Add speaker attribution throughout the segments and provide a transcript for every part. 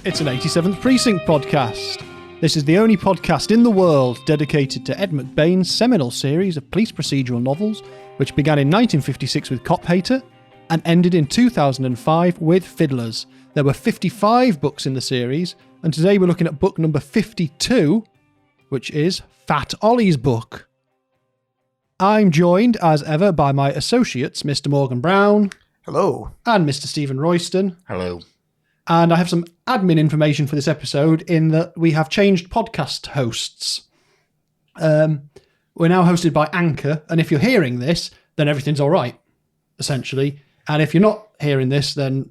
Speaker 1: It's an 87th Precinct podcast. This is the only podcast in the world dedicated to Ed McBain's seminal series of police procedural novels, which began in 1956 with Cop Hater and ended in 2005 with Fiddlers. There were 55 books in the series, and today we're looking at book number 52, which is Fat Ollie's book. I'm joined, as ever, by my associates, Mr. Morgan Brown.
Speaker 2: Hello.
Speaker 1: And Mr. Stephen Royston.
Speaker 3: Hello.
Speaker 1: And I have some admin information for this episode in that we have changed podcast hosts. We're now hosted by Anchor, and if you're hearing this, then everything's all right, essentially. And if you're not hearing this, then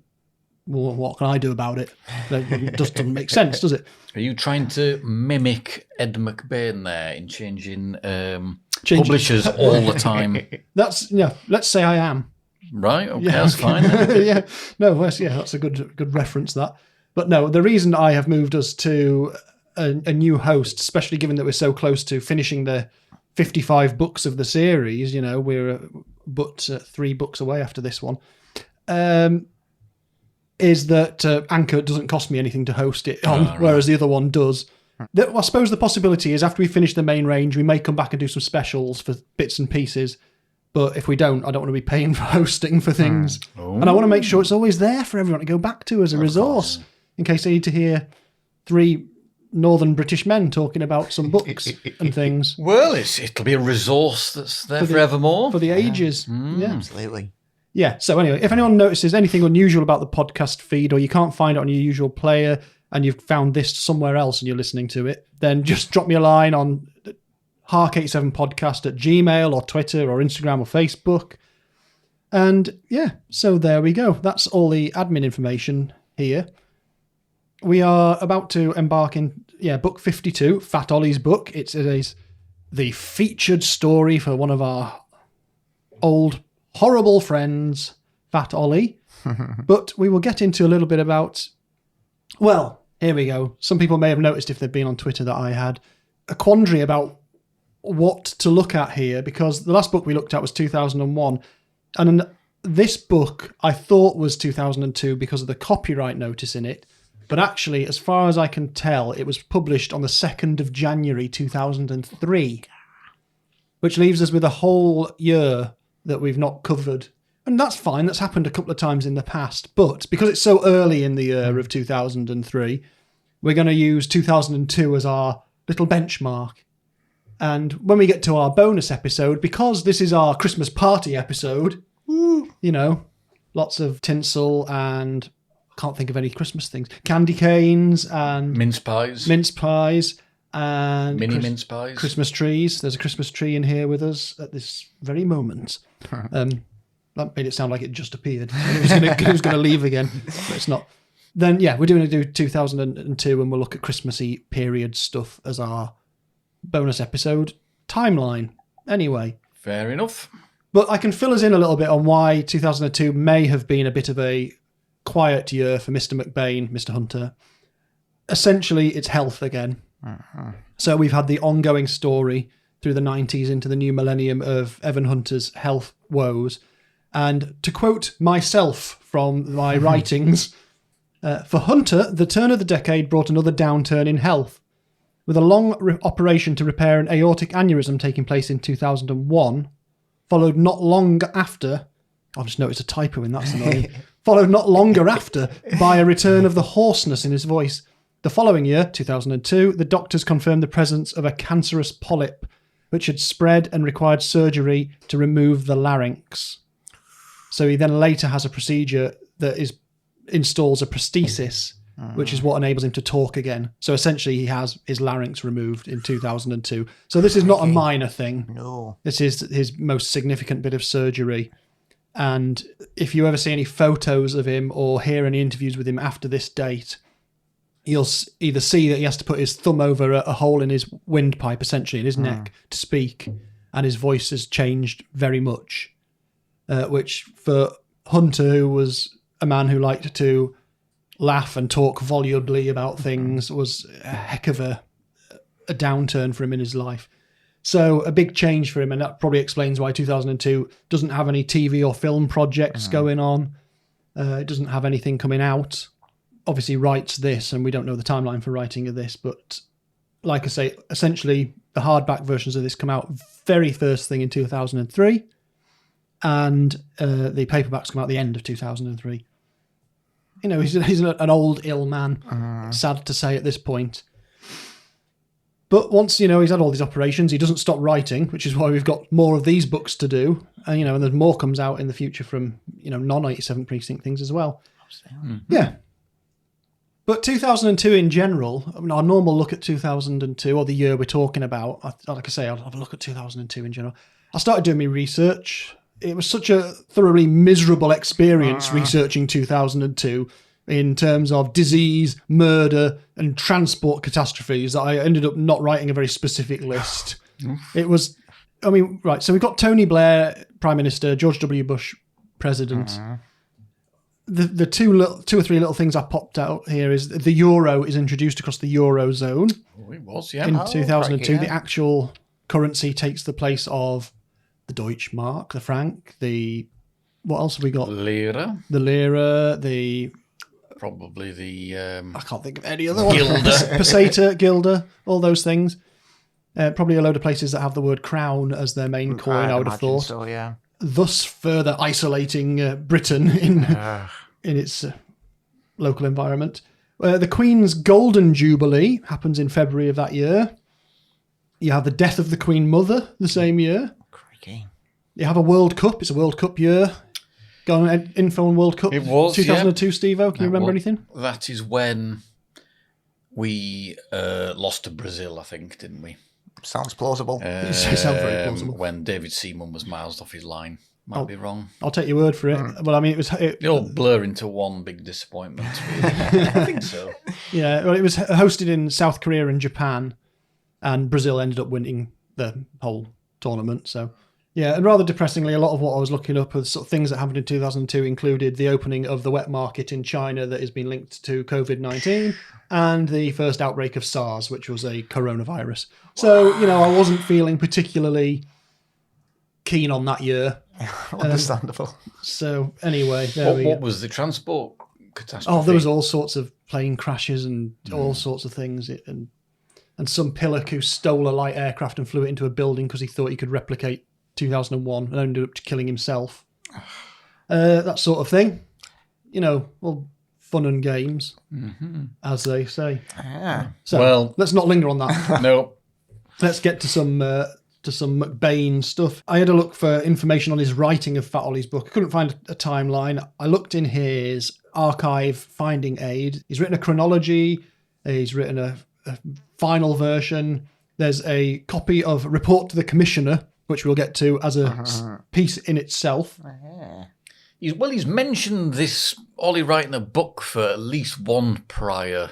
Speaker 1: well, what can I do about it? It just doesn't make sense, does it?
Speaker 3: Are you trying to mimic Ed McBain there in changing publishers all the time?
Speaker 1: Let's say I am.
Speaker 3: Right, okay, that's fine.
Speaker 1: Yeah, that's a good reference, that. But no, the reason I have moved us to a new host, especially given that we're so close to finishing the 55 books of the series, you know, we're but 3 books away after this one, is that Anchor doesn't cost me anything to host it on, whereas the other one does. I suppose the possibility is after we finish the main range, we may come back and do some specials for bits and pieces. But if we don't, I don't want to be paying for hosting for things. And I want to make sure it's always there for everyone to go back to as a resource, in case they need to hear 3 northern British men talking about some books and things.
Speaker 3: Well, it'll be a resource that's there forevermore.
Speaker 1: For the ages. Yeah.
Speaker 2: Absolutely.
Speaker 1: Yeah, so anyway, if anyone notices anything unusual about the podcast feed, or you can't find it on your usual player, and you've found this somewhere else and you're listening to it, then just drop me a line on Hark87podcast at Gmail or Twitter or Instagram or Facebook. And yeah, so there we go. That's all the admin information here. We are about to embark in, book 52, Fat Ollie's book. It is the featured story for one of our old horrible friends, Fat Ollie. But we will get into a little bit about, well, here we go. Some people may have noticed if they've been on Twitter that I had a quandary about what to look at here, because the last book we looked at was 2001, and this book I thought was 2002 because of the copyright notice in it, but actually, as far as I can tell, it was published on the 2nd of January 2003, which leaves us with a whole year that we've not covered. And that's fine, that's happened a couple of times in the past, but because it's so early in the year of 2003, we're going to use 2002 as our little benchmark. And when we get to our bonus episode, because this is our Christmas party episode, you know, lots of tinsel and I can't think of any Christmas things. Candy canes and
Speaker 3: mince pies
Speaker 1: and
Speaker 3: mini mince pies.
Speaker 1: Christmas trees. There's a Christmas tree in here with us at this very moment. That made it sound like it just appeared. It was going to leave again, but it's not. Then, we're going to do 2002 and we'll look at Christmassy period stuff as our bonus episode timeline. Anyway.
Speaker 3: Fair enough.
Speaker 1: But I can fill us in a little bit on why 2002 may have been a bit of a quiet year for Mr. McBain, Mr. Hunter. Essentially, it's health again. So we've had the ongoing story through the 90s into the new millennium of Evan Hunter's health woes. And to quote myself from my writings, for Hunter, the turn of the decade brought another downturn in health. With a long operation to repair an aortic aneurysm taking place in 2001, followed not long after, I've just noticed a typo in that's annoying, followed not longer after by a return of the hoarseness in his voice. The following year, 2002, the doctors confirmed the presence of a cancerous polyp, which had spread and required surgery to remove the larynx. So he then later has a procedure that installs a prosthesis, which is what enables him to talk again. So essentially he has his larynx removed in 2002. So this is not a minor thing.
Speaker 2: No.
Speaker 1: This is his most significant bit of surgery. And if you ever see any photos of him or hear any interviews with him after this date, you'll either see that he has to put his thumb over a hole in his windpipe, essentially, in his neck to speak. And his voice has changed very much. Which for Hunter, who was a man who liked to laugh and talk volubly about things, was a heck of a downturn for him in his life. So a big change for him, and that probably explains why 2002 doesn't have any TV or film projects going on. It doesn't have anything coming out obviously writes this, and we don't know the timeline for writing of this, but like I say, essentially the hardback versions of this come out very first thing in 2003, and the paperbacks come out at the end of 2003. You know, he's an old, ill man, sad to say at this point. But once, you know, he's had all these operations, he doesn't stop writing, which is why we've got more of these books to do. And, you know, and there's more comes out in the future from, you know, non-87 Precinct things as well. Yeah. But 2002 in general, I mean, our normal look at 2002, or the year we're talking about, like I say, I'll have a look at 2002 in general. I started doing my research. It was such a thoroughly miserable experience researching 2002 in terms of disease, murder, and transport catastrophes that I ended up not writing a very specific list. It was, I mean, right, so we've got Tony Blair, Prime Minister, George W. Bush, President. The two or three little things I popped out here is the euro is introduced across the Eurozone.
Speaker 3: Oh, it was, yeah.
Speaker 1: In 2002, the actual currency takes the place of the Deutschmark, the franc, what else have we got?
Speaker 3: Lira.
Speaker 1: The lira,
Speaker 3: Probably the...
Speaker 1: I can't think of any other one.
Speaker 3: Gilda.
Speaker 1: Peseta, Gilda, all those things. Probably a load of places that have the word crown as their main coin, I would have thought.
Speaker 2: So, yeah.
Speaker 1: Thus further isolating Britain in its local environment. The Queen's Golden Jubilee happens in February of that year. You have the death of the Queen Mother the same year.
Speaker 2: Crikey.
Speaker 1: You have a World Cup. It's a World Cup year. Go on, info on World Cup.
Speaker 3: It was,
Speaker 1: 2002, Steve-O. Can you remember anything?
Speaker 3: That is when we lost to Brazil, I think, didn't we?
Speaker 2: Sounds plausible.
Speaker 1: It sounds very plausible.
Speaker 3: When David Seaman was miles off his line. Might be wrong.
Speaker 1: I'll take your word for it. Well, I mean,
Speaker 3: They all blur into one big disappointment, really. I think so.
Speaker 1: Yeah, well, it was hosted in South Korea and Japan, and Brazil ended up winning the whole tournament. So, yeah, and rather depressingly, a lot of what I was looking up as sort of things that happened in 2002 included the opening of the wet market in China that has been linked to COVID-19 and the first outbreak of SARS, which was a coronavirus. So, you know, I wasn't feeling particularly keen on that year.
Speaker 2: Understandable.
Speaker 1: So, anyway,
Speaker 3: What was the transport catastrophe?
Speaker 1: Oh, there was all sorts of plane crashes and all sorts of things. And some pillock who stole a light aircraft and flew it into a building because he thought he could replicate 2001 and ended up killing himself. That sort of thing. You know, well, fun and games, as they say. So, well, let's not linger on that.
Speaker 3: No.
Speaker 1: Let's get to some McBain's stuff. I had a look for information on his writing of Fat Ollie's book. I couldn't find a timeline. I looked in his archive finding aid. He's written a chronology. He's written a final version. There's a copy of Report to the Commissioner, which we'll get to as a piece in itself.
Speaker 3: He's mentioned this, Ollie writing a book for at least one prior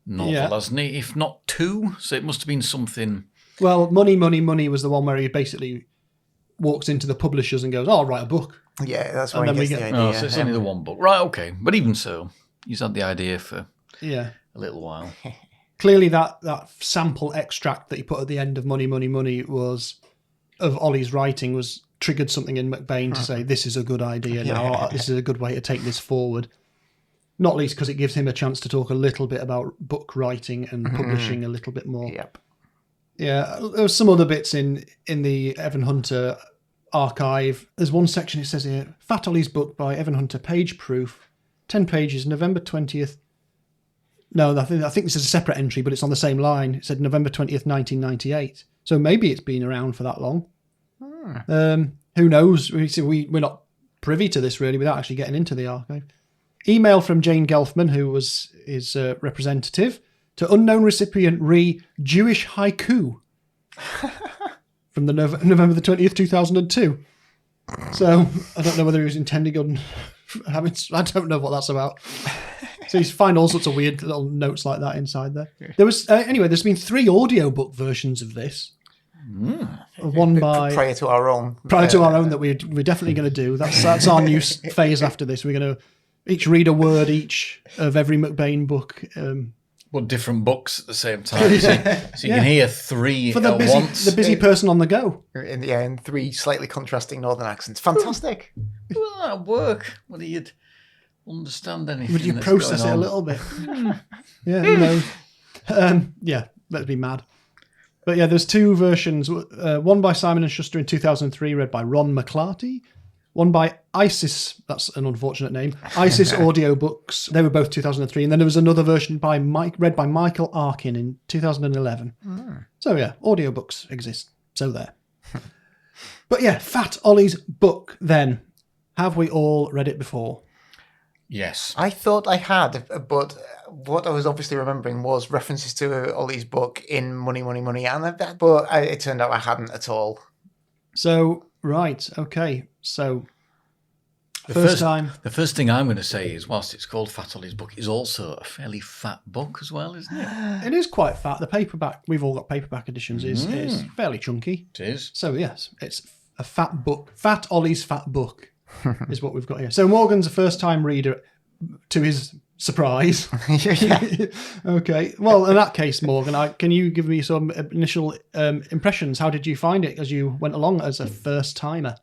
Speaker 3: novel, hasn't he? If not two. So it must have been something...
Speaker 1: Well, Money, Money, Money was the one where he basically walks into the publishers and goes, "Oh, I'll write a book."
Speaker 2: Yeah, that's where he gets the idea.
Speaker 3: Oh, so it's only the one book. Right, okay. But even so, he's had the idea for a little while.
Speaker 1: Clearly that sample extract that he put at the end of Money, Money, Money was of Ollie's writing was triggered something in McBain to say, this is a good idea now. This is a good way to take this forward. Not least because it gives him a chance to talk a little bit about book writing and publishing a little bit more.
Speaker 2: Yep.
Speaker 1: Yeah, there was some other bits in the Evan Hunter archive. There's one section, it says here, Fat Ollie's book by Evan Hunter, page proof, 10 pages, November 20th. No, I think this is a separate entry, but it's on the same line. It said November 20th, 1998. So maybe it's been around for that long. Who knows? We're not privy to this, really, without actually getting into the archive. Email from Jane Gelfman, who was his representative, to unknown recipient Jewish haiku from the November the 20th, 2002. So I don't know whether he was intending on having... I don't know what that's about. So you find all sorts of weird little notes like that inside there. There was anyway, there's been 3 audiobook versions of this. One by...
Speaker 2: Prior to our own.
Speaker 1: Prior to our own that we're definitely going to do. That's our new phase after this. We're going to each read a word each of every McBain book.
Speaker 3: But different books at the same time. So you can hear 3
Speaker 1: for the
Speaker 3: at once.
Speaker 1: The busy person on the go.
Speaker 2: In 3 slightly contrasting northern accents. Fantastic.
Speaker 3: Well, that'd work. Well, you'd understand anything.
Speaker 1: Would you process it a little bit? Yeah, who knows? Yeah, let's be mad. But yeah, there's 2 versions. One by Simon & Schuster in 2003, read by Ron McClarty. One by Isis, that's an unfortunate name, Isis Audiobooks. They were both 2003. And then there was another version read by Michael Arkin in 2011. So yeah, audiobooks exist. So there. But yeah, Fat Ollie's book then. Have we all read it before?
Speaker 3: Yes.
Speaker 2: I thought I had, but what I was obviously remembering was references to Ollie's book in Money, Money, Money, but it turned out I hadn't at all.
Speaker 1: So, right, okay. So, the
Speaker 3: first thing I'm going to say is, whilst it's called Fat Ollie's book, is also a fairly fat book as well, isn't it?
Speaker 1: It is quite fat. The paperback, we've all got paperback editions, is fairly chunky.
Speaker 3: It is.
Speaker 1: So, yes, it's a fat book. Fat Ollie's fat book is what we've got here. So, Morgan's a first-time reader, to his surprise.
Speaker 2: Yeah.
Speaker 1: Okay. Well, in that case, Morgan, can you give me some initial impressions? How did you find it as you went along as a first-timer?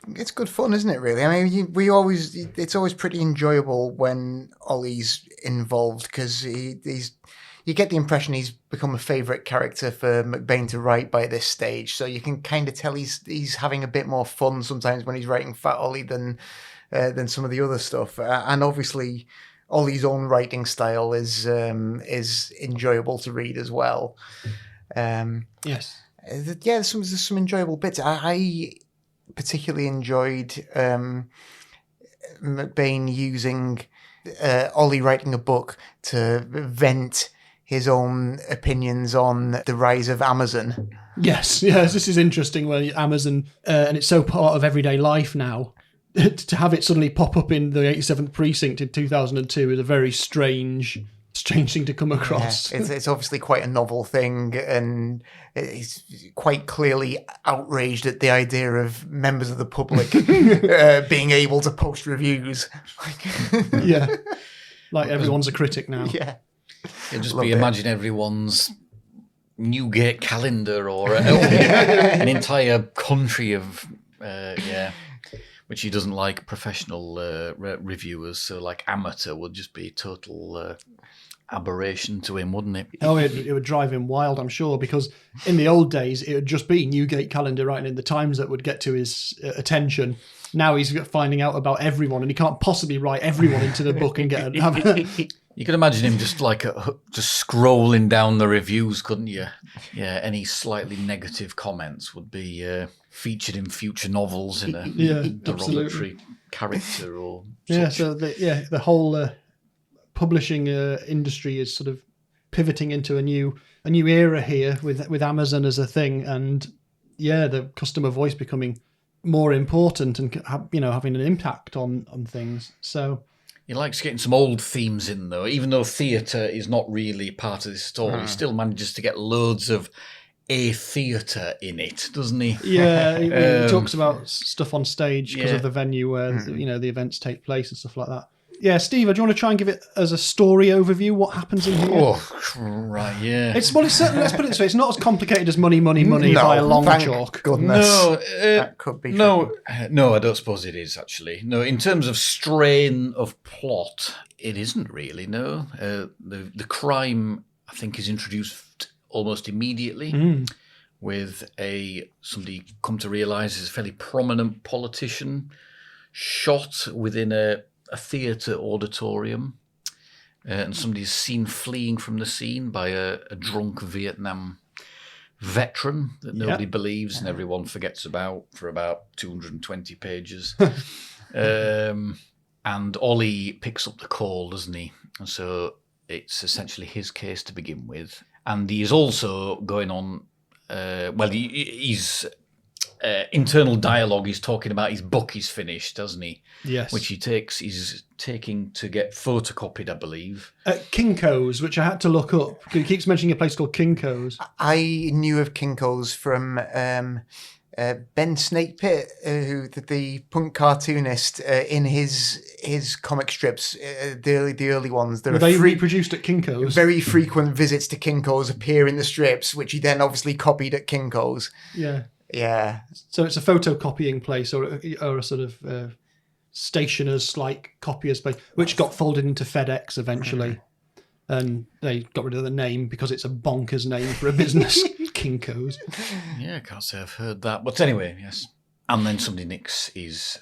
Speaker 2: It's good fun, isn't it, really? I mean, it's always pretty enjoyable when Ollie's involved, because you get the impression he's become a favourite character for McBain to write by this stage. So you can kind of tell he's having a bit more fun sometimes when he's writing Fat Ollie than some of the other stuff. And obviously, Ollie's own writing style is enjoyable to read as well.
Speaker 1: Yes.
Speaker 2: Yeah, there's some enjoyable bits. I particularly enjoyed McBain using Ollie writing a book to vent his own opinions on the rise of Amazon.
Speaker 1: Yes, this is interesting where Amazon, and it's so part of everyday life now, to have it suddenly pop up in the 87th Precinct in 2002 is a very strange thing to come across.
Speaker 2: Yeah, it's obviously quite a novel thing, and he's quite clearly outraged at the idea of members of the public being able to post reviews.
Speaker 1: Yeah, like everyone's a critic now.
Speaker 2: Yeah.
Speaker 3: Imagine everyone's Newgate calendar or an entire country of, which he doesn't like professional reviewers, so like amateur would just be total aberration to him, wouldn't it?
Speaker 1: Oh, it would drive him wild, I'm sure, because in the old days, it would just be Newgate calendar writing in the Times that would get to his attention. Now he's finding out about everyone, and he can't possibly write everyone into the book and get
Speaker 3: You could imagine him just just scrolling down the reviews, couldn't you? Yeah, any slightly negative comments would be featured in future novels in a derogatory character or such.
Speaker 1: Yeah. So the whole publishing industry is sort of pivoting into a new era here with Amazon as a thing, and the customer voice becoming more important and having an impact on things. So.
Speaker 3: He likes getting some old themes in, though. Even though theatre is not really part of this story, he still manages to get loads of a theatre in it, doesn't he?
Speaker 1: Yeah, he talks about stuff on stage because of the venue where the events take place and stuff like that. Yeah, Steve, do you want to try and give it as a story overview? What happens in here?
Speaker 3: Oh, right, yeah.
Speaker 1: It's certainly, let's put it this way: it's not as complicated as Money, Money, Money by a long chalk.
Speaker 2: Goodness,
Speaker 3: that could be. No, I don't suppose it is actually. No, in terms of strain of plot, it isn't really. No, the crime I think is introduced almost immediately with somebody come to realise is a fairly prominent politician shot within a theatre auditorium, and somebody's seen fleeing from the scene by a drunk Vietnam veteran that nobody believes and everyone forgets about for about 220 pages. And Ollie picks up the call, doesn't he? And so it's essentially his case to begin with. And he is also going on, he's... internal dialogue, he's talking about his book he's finished, doesn't he?
Speaker 1: Yes.
Speaker 3: Which he's taking to get photocopied, I believe.
Speaker 1: At Kinko's, which I had to look up. He keeps mentioning a place called Kinko's.
Speaker 2: I knew of Kinko's from Ben Snakepit, who the punk cartoonist in his comic strips, the early ones.
Speaker 1: Were they reproduced at Kinko's?
Speaker 2: Very frequent visits to Kinko's appear in the strips, which he then obviously copied at Kinko's.
Speaker 1: Yeah.
Speaker 2: Yeah.
Speaker 1: So it's a photocopying place or a sort of stationers like copiers place, which got folded into FedEx eventually. And they got rid of the name because it's a bonkers name for a business. Kinko's.
Speaker 3: Yeah, I can't say I've heard that. But anyway, yes. And then somebody nicks his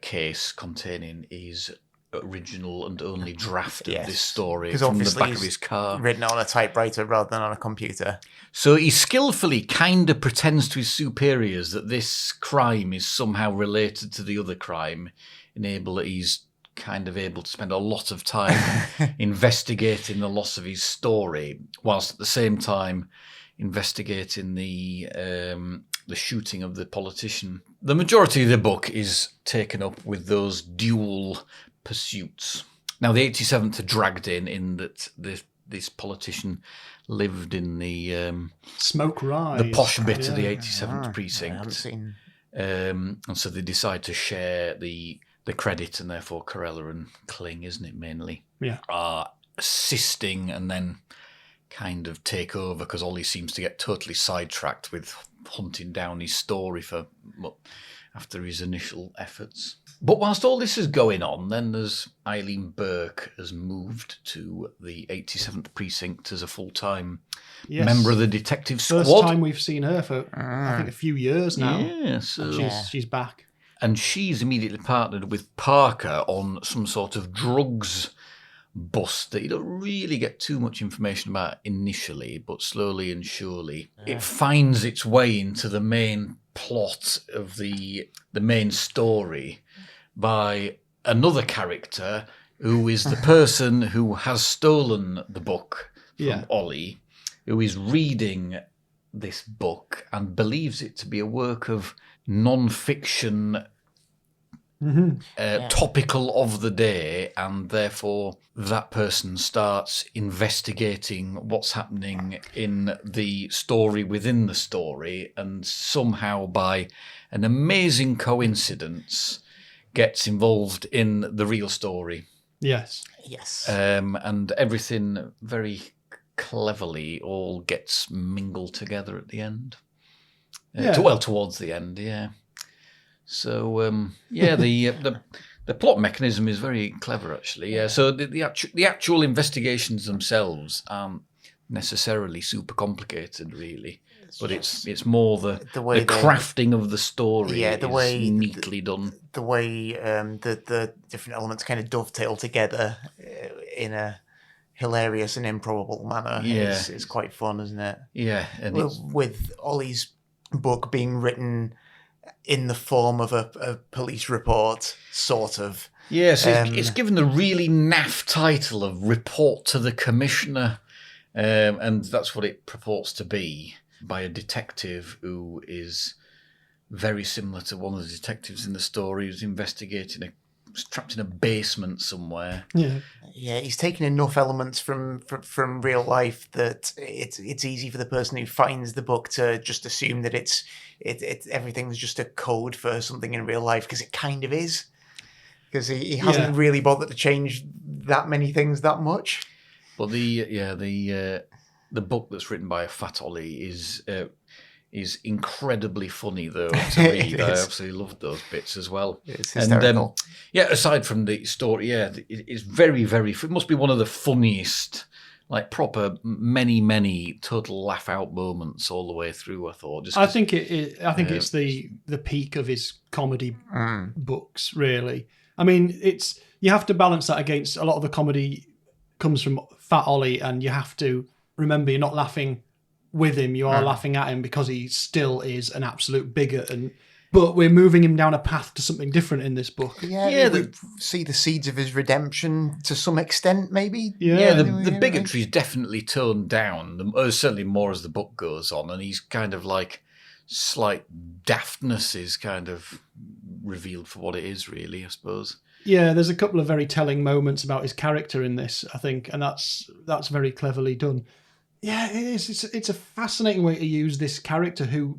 Speaker 3: case containing his original and only draft of this story from the back of his car.
Speaker 2: Written on a typewriter rather than on a computer.
Speaker 3: So he skillfully kind of pretends to his superiors that this crime is somehow related to the other crime, enable that he's kind of able to spend a lot of time investigating the loss of his story, whilst at the same time investigating the shooting of the politician. The majority of the book is taken up with those dual pursuits. Now, the 87th are dragged in that this politician lived in the
Speaker 1: Smoke Rise,
Speaker 3: the posh bit of the 87th precinct.
Speaker 2: I haven't seen.
Speaker 3: And so they decide to share the credit, and therefore Corella and Kling, isn't it, mainly, are assisting and then kind of take over because Ollie seems to get totally sidetracked with hunting down his story after his initial efforts. But whilst all this is going on, then there's Eileen Burke has moved to the 87th precinct as a full-time member of the detective squad.
Speaker 1: First time we've seen her for, I think, a few years now.
Speaker 3: Yeah, so
Speaker 1: she's back.
Speaker 3: And she's immediately partnered with Parker on some sort of drugs bust that you don't really get too much information about initially, but slowly and surely it finds its way into the main plot of the main story by another character who is the person who has stolen the book from Ollie, who is reading this book and believes it to be a work of non-fiction topical of the day, and therefore that person starts investigating what's happening in the story within the story, and somehow by an amazing coincidence gets involved in the real story.
Speaker 1: Yes.
Speaker 3: And everything very cleverly all gets mingled together at the end. Towards the end, So, the plot mechanism is very clever, actually. Yeah. So the actual investigations themselves aren't necessarily super complicated, really, but it's more the crafting of the story. Yeah, the way neatly done.
Speaker 2: The way the different elements kind of dovetail together in a hilarious and improbable manner. Is quite fun, isn't it?
Speaker 3: Yeah, and
Speaker 2: with Ollie's book being written in the form of a police report, sort of.
Speaker 3: Yes, it's given the really naff title of Report to the Commissioner, and that's what it purports to be, by a detective who is very similar to one of the detectives in the story who's investigating trapped in a basement somewhere.
Speaker 2: Yeah, he's taken enough elements from real life that it's easy for the person who finds the book to just assume that it's everything's just a code for something in real life, because it kind of is. Because he hasn't really bothered to change that many things that much.
Speaker 3: But the book that's written by a fat Ollie is incredibly funny, though, to read. I absolutely loved those bits as well.
Speaker 2: It's hysterical.
Speaker 3: And, aside from the story, it's very, very... It must be one of the funniest, like proper many total laugh-out moments all the way through, I thought.
Speaker 1: I think it's the peak of his comedy books, really. I mean, you have to balance that against a lot of the comedy comes from Fat Ollie, and you have to remember you're not laughing with him, you are laughing at him because he still is an absolute bigot, but we're moving him down a path to something different in this book.
Speaker 2: We see the seeds of his redemption to some extent, maybe.
Speaker 3: The bigotry is definitely toned down, certainly more as the book goes on, and he's kind of like slight daftness is kind of revealed for what it is, really, I suppose.
Speaker 1: Yeah, there's a couple of very telling moments about his character in this, I think, and that's very cleverly done. Yeah, it is. It's a fascinating way to use this character who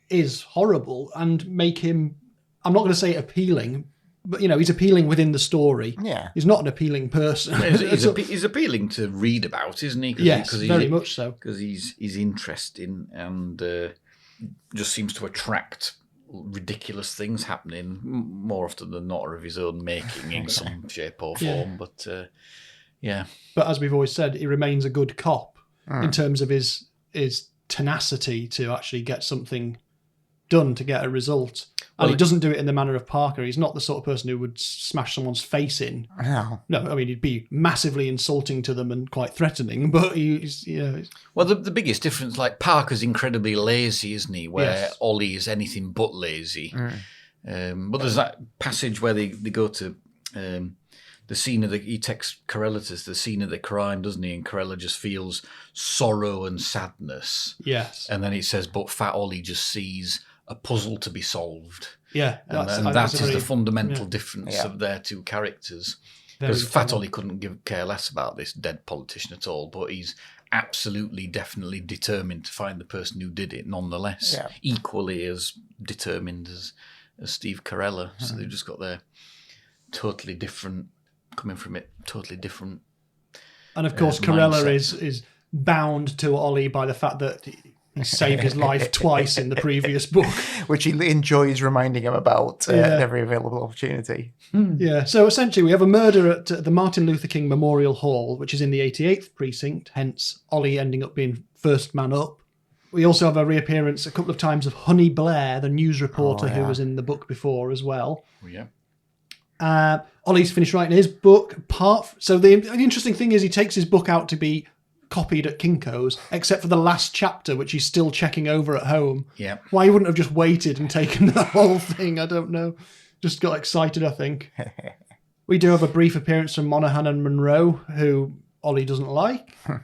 Speaker 1: is horrible and make him, I'm not going to say appealing, but, he's appealing within the story.
Speaker 2: Yeah.
Speaker 1: He's not an appealing person.
Speaker 3: He's appealing to read about, isn't he?
Speaker 1: Yes, very much so.
Speaker 3: Because he's interesting and just seems to attract ridiculous things happening, more often than not, are of his own making in some shape or form. But
Speaker 1: But as we've always said, he remains a good cop in terms of his tenacity to actually get something done, to get a result. And he doesn't do it in the manner of Parker. He's not the sort of person who would smash someone's face in.
Speaker 2: No.
Speaker 1: No, I mean, he'd be massively insulting to them and quite threatening, but he's,
Speaker 3: Well, the biggest difference, like Parker's incredibly lazy, isn't he? Where Ollie is anything but lazy. But there's that passage where they go to the scene of he takes Corella to the scene of the crime, doesn't he? And Corella just feels sorrow and sadness.
Speaker 1: Yes.
Speaker 3: And then it says, but Fat Ollie just sees a puzzle to be solved.
Speaker 1: Yeah.
Speaker 3: And that is the fundamental difference of their two characters. Because Fat Ollie couldn't care less about this dead politician at all, but he's absolutely, definitely determined to find the person who did it, nonetheless. Yeah. Equally as determined as Steve Carella. So they've just got their totally different, coming from it, totally different.
Speaker 1: And of course, Carella is bound to Ollie by the fact that he saved his life twice in the previous book.
Speaker 2: Which he enjoys reminding him about at every available opportunity.
Speaker 1: Yeah, so essentially we have a murder at the Martin Luther King Memorial Hall, which is in the 88th precinct, hence Ollie ending up being first man up. We also have a reappearance a couple of times of Honey Blair, the news reporter who was in the book before as well.
Speaker 3: Oh, yeah.
Speaker 1: Ollie's finished writing his book. So the interesting thing is he takes his book out to be copied at Kinko's, except for the last chapter, which he's still checking over at home.
Speaker 3: Yeah.
Speaker 1: Why he wouldn't have just waited and taken the whole thing, I don't know. Just got excited, I think. We do have a brief appearance from Monaghan and Monroe, who Ollie doesn't like. But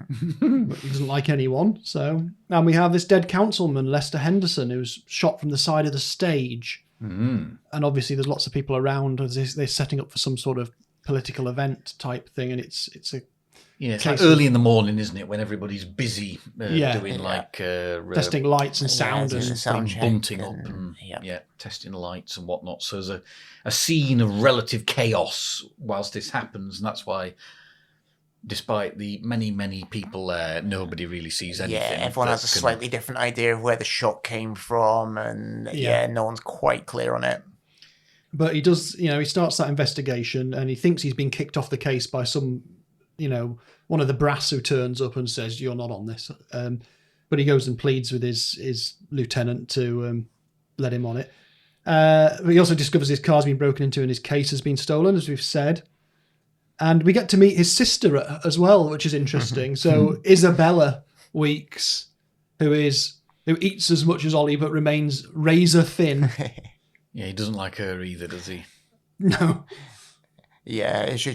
Speaker 1: he doesn't like anyone. So, and we have this dead councilman, Lester Henderson, who's shot from the side of the stage. And obviously there's lots of people around. They're setting up for some sort of political event type thing, and it's a
Speaker 3: it's like early in the morning, isn't it, when everybody's busy doing
Speaker 1: testing lights and sound and
Speaker 2: sound
Speaker 3: bunting up and testing lights and whatnot. So there's a scene of relative chaos whilst this happens, and that's why, despite the many people there, nobody really sees anything.
Speaker 2: Yeah, everyone has a slightly different idea of where the shot came from, and no one's quite clear on it.
Speaker 1: But he does, he starts that investigation, and he thinks he's been kicked off the case by some, one of the brass who turns up and says, "You're not on this." But he goes and pleads with his lieutenant to let him on it. But he also discovers his car's been broken into and his case has been stolen, as we've said. And we get to meet his sister as well, which is interesting. So Isabella Weeks, who eats as much as Ollie but remains razor thin.
Speaker 3: Yeah, he doesn't like her either, does he?
Speaker 1: No.
Speaker 2: Yeah, she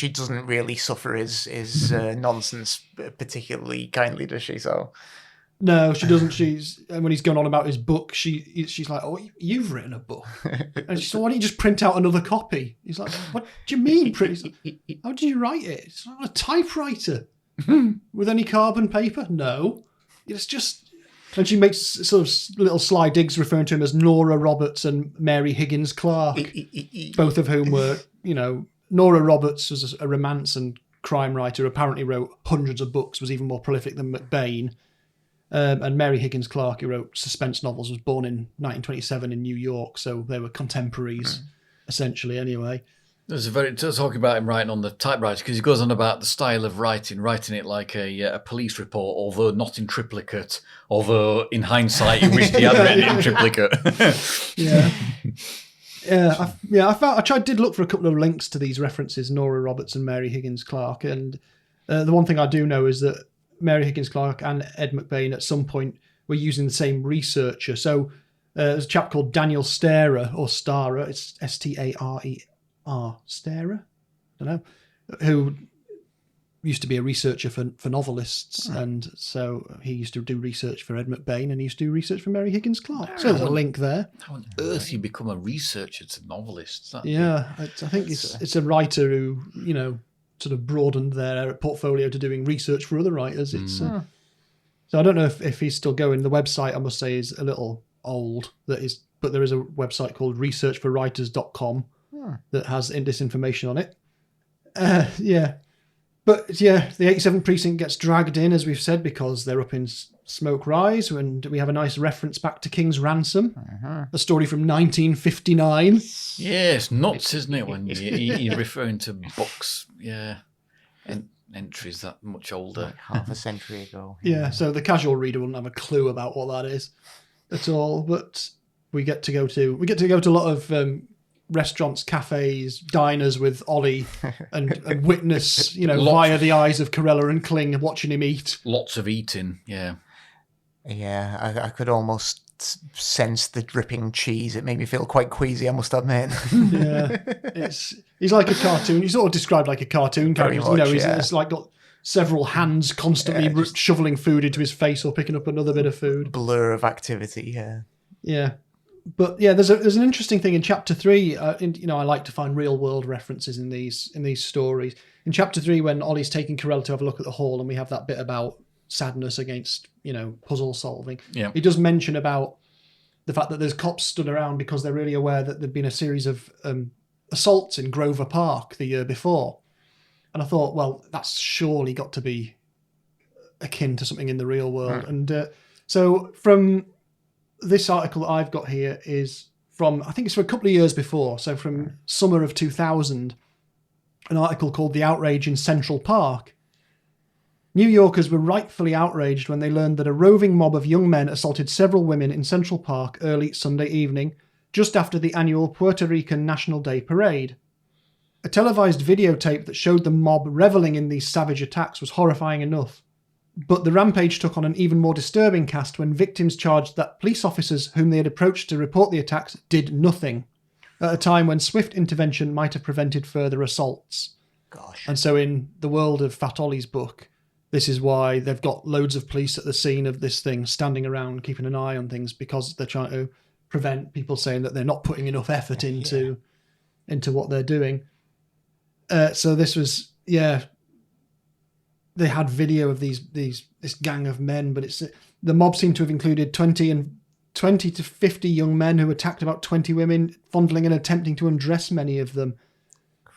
Speaker 2: doesn't really suffer his nonsense particularly kindly, does she? So.
Speaker 1: No, she doesn't. When he's going on about his book, she's like, "Oh, you've written a book," and she said, "Why don't you just print out another copy?" He's like, "What do you mean, print? How did you write it? It's not a typewriter with any carbon paper. No, it's just." And she makes sort of little sly digs referring to him as Nora Roberts and Mary Higgins Clark, both of whom were, Nora Roberts was a romance and crime writer, apparently wrote hundreds of books, was even more prolific than McBain. And Mary Higgins Clark, who wrote suspense novels, was born in 1927 in New York, so they were contemporaries, essentially, anyway.
Speaker 3: There's talking about him writing on the typewriter, because he goes on about the style of writing it like a police report, although not in triplicate, although in hindsight he wished he had written it in triplicate.
Speaker 1: I did look for a couple of links to these references, Nora Roberts and Mary Higgins Clark, and the one thing I do know is that Mary Higgins Clark and Ed McBain at some point were using the same researcher. So there's a chap called Daniel Starer, or Starer, it's Starer, Starer, I don't know, who used to be a researcher for novelists, and so he used to do research for Ed McBain, and he used to do research for Mary Higgins Clark. So there's a link there.
Speaker 3: How on earth you become a researcher to novelists?
Speaker 1: I think it's a writer who, sort of broadened their portfolio to doing research for other writers. So I don't know if he's still going. The website, I must say, is a little old. But there is a website called researchforwriters.com that has this information on it. But yeah, the 87th Precinct gets dragged in, as we've said, because they're up in Smoke Rise, and we have a nice reference back to King's Ransom, a story from 1959.
Speaker 3: Yeah, it's nuts, isn't it, when you're referring to books, entries that much older.
Speaker 2: Like half a century ago.
Speaker 1: Yeah, so the casual reader wouldn't have a clue about what that is at all. But we get to go to a lot of restaurants, cafes, diners with Ollie and witness, via the eyes of Corella and Kling, watching him eat. Lots
Speaker 3: of eating, yeah.
Speaker 2: Yeah, I could almost sense the dripping cheese. It made me feel quite queasy, I must admit.
Speaker 1: Yeah, he's like a cartoon. He's sort of described like a cartoon character. He's like got several hands constantly shoveling food into his face or picking up another bit of food.
Speaker 2: Blur of activity, yeah.
Speaker 1: Yeah. But yeah, there's an interesting thing in Chapter 3. I like to find real world references in these stories. In Chapter 3, when Ollie's taking Corella to have a look at the hall, and we have that bit about sadness against puzzle solving.
Speaker 3: Yeah,
Speaker 1: he does mention about the fact that there's cops stood around because they're really aware that there'd been a series of assaults in Grover Park the year before, and I thought, well, that's surely got to be akin to something in the real world. And so from this article that I've got here is from, I think it's from a couple of years before, so from summer of 2000, an article called "The Outrage in Central Park." New Yorkers were rightfully outraged when they learned that a roving mob of young men assaulted several women in Central Park early Sunday evening, just after the annual Puerto Rican National Day Parade. A televised videotape that showed the mob reveling in these savage attacks was horrifying enough. But the rampage took on an even more disturbing cast when victims charged that police officers whom they had approached to report the attacks did nothing, at a time when swift intervention might have prevented further assaults.
Speaker 2: Gosh.
Speaker 1: And so in the world of Fat Ollie's book, this is why they've got loads of police at the scene of this thing, standing around, keeping an eye on things, because they're trying to prevent people saying that they're not putting enough effort into what they're doing. So this was, they had video of this gang of men, but the mob seemed to have included 20 to 50 young men who attacked about 20 women, fondling and attempting to undress many of them,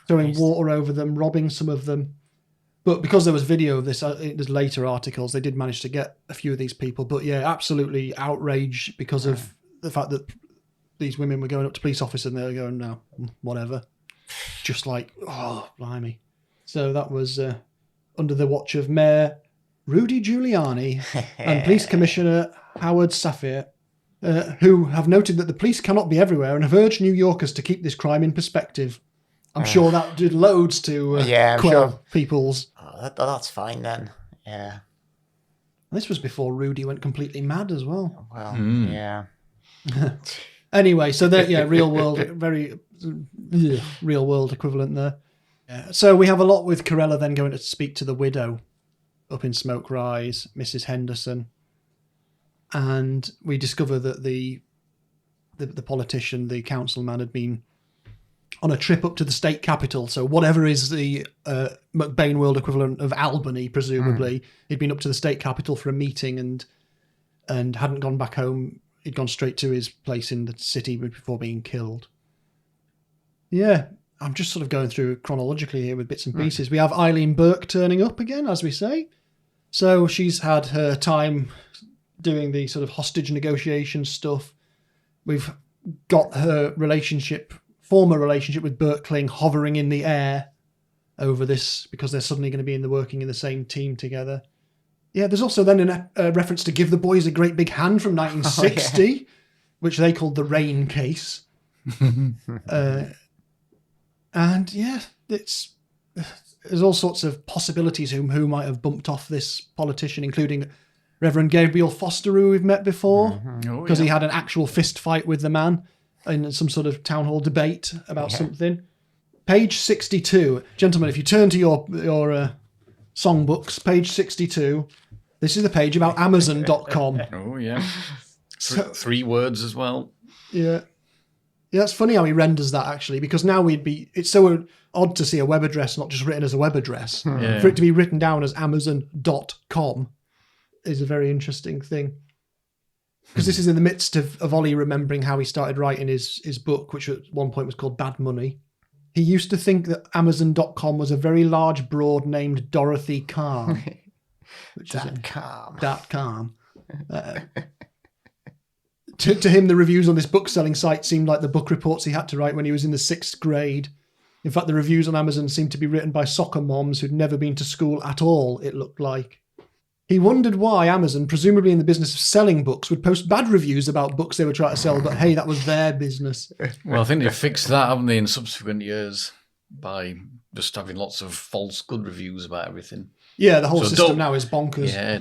Speaker 1: throwing water over them, robbing some of them. But because there was video of this, there's later articles, they did manage to get a few of these people. But yeah, absolutely outraged because of the fact that these women were going up to police officers and they were going, no, whatever. Just like, oh, blimey. So that was under the watch of Mayor Rudy Giuliani and Police Commissioner Howard Safir, who have noted that the police cannot be everywhere and have urged New Yorkers to keep this crime in perspective. I'm sure that did loads to quell people's...
Speaker 2: Oh, that's fine then. Yeah.
Speaker 1: This was before Rudy went completely mad as well.
Speaker 2: Well, yeah.
Speaker 1: Anyway, so there, real world, very real world equivalent there. Yeah. So we have a lot with Corella then going to speak to the widow up in Smoke Rise, Mrs. Henderson, and we discover that the politician, the councilman, had been on a trip up to the state capital. So whatever is the McBain world equivalent of Albany, presumably, he'd been up to the state capital for a meeting and hadn't gone back home. He'd gone straight to his place in the city before being killed. Yeah, I'm just sort of going through chronologically here with bits and pieces. We have Eileen Burke turning up again, as we say. So she's had her time doing the sort of hostage negotiation stuff. We've got her former relationship with Burt Kling hovering in the air over this because they're suddenly going to be working in the same team together. Yeah, there's also then a reference to Give the Boys a Great Big Hand from 1960, which they called the Rain Case. And yeah, there's all sorts of possibilities who might have bumped off this politician, including Reverend Gabriel Foster, who we've met before, because he had an actual fist fight with the man in some sort of town hall debate about something. Page 62. Gentlemen, if you turn to your songbooks, page 62, this is the page about Amazon.com.
Speaker 3: Oh, yeah. Three words as well.
Speaker 1: Yeah. Yeah, it's funny how he renders that, actually, because now it's so odd to see a web address not just written as a web address.
Speaker 3: Yeah.
Speaker 1: For it to be written down as Amazon.com is a very interesting thing. Because this is in the midst of Ollie remembering how he started writing his book, which at one point was called Bad Money. he used to think that Amazon.com was a very large broad named Dorothy Calm. Which is
Speaker 2: calm.
Speaker 1: That calm. To him, the reviews on this book-selling site seemed like the book reports he had to write when he was in the 6th grade. In fact, the reviews on Amazon seemed to be written by soccer moms who'd never been to school at all, it looked like. He wondered why Amazon, presumably in the business of selling books, would post bad reviews about books they were trying to sell, but hey, that was their business.
Speaker 3: Well, I think they've fixed that, haven't they, in subsequent years, by just having lots of false good reviews about everything.
Speaker 1: Yeah, the whole system now is bonkers.
Speaker 3: Yeah,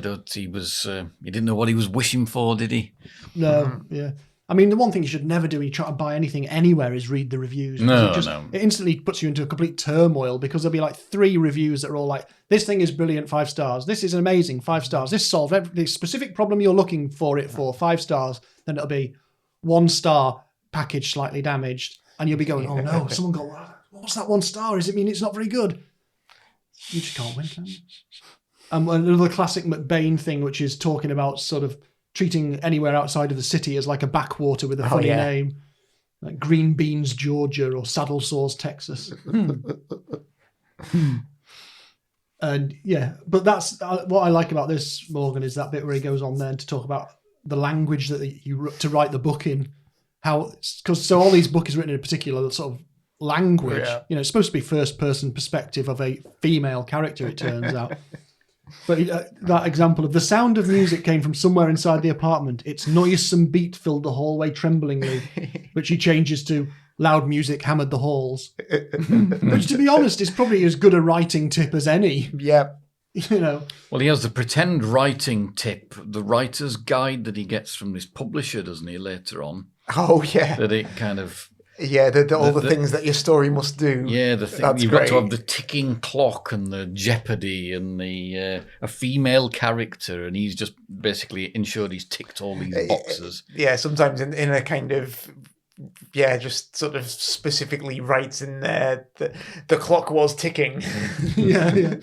Speaker 3: he didn't know what he was wishing for, did he?
Speaker 1: No, yeah. I mean, the one thing you should never do when you try to buy anything anywhere is read the reviews.
Speaker 3: No.
Speaker 1: It instantly puts you into a complete turmoil because there'll be like 3 reviews that are all like, this thing is brilliant, 5 stars. This is amazing, 5 stars. This solved the specific problem you're looking for it for, 5 stars. Then it'll be 1 star, package slightly damaged. And you'll be going, oh no, someone got, what's that 1 star? Does it mean it's not very good? You just can't win, can you? Another classic McBain thing, which is talking about sort of treating anywhere outside of the city as like a backwater with a funny name, like Green Beans, Georgia, or Saddle Sores, Texas. And yeah, but that's what I like about this, Morgan, is that bit where he goes on then to talk about the language that you to write the book in. Because Ollie's book is written in a particular sort of language. Yeah. You know, it's supposed to be first-person perspective of a female character, it turns out. But that example of the sound of music came from somewhere inside the apartment. Its noisome beat filled the hallway tremblingly, which he changes to loud music hammered the halls. Which, to be honest, is probably as good a writing tip as any.
Speaker 2: Yeah.
Speaker 1: You know.
Speaker 3: Well, he has the pretend writing tip, the writer's guide that he gets from this publisher, doesn't he, later on?
Speaker 2: Oh, yeah.
Speaker 3: That it kind of...
Speaker 2: Yeah, all the things that your story must do.
Speaker 3: Yeah, the thing you've got to have the ticking clock and the jeopardy and the a female character, and he's just basically ensured he's ticked all these boxes.
Speaker 2: Yeah, sometimes in a kind of just sort of specifically writes in there that the clock was ticking.
Speaker 1: yeah.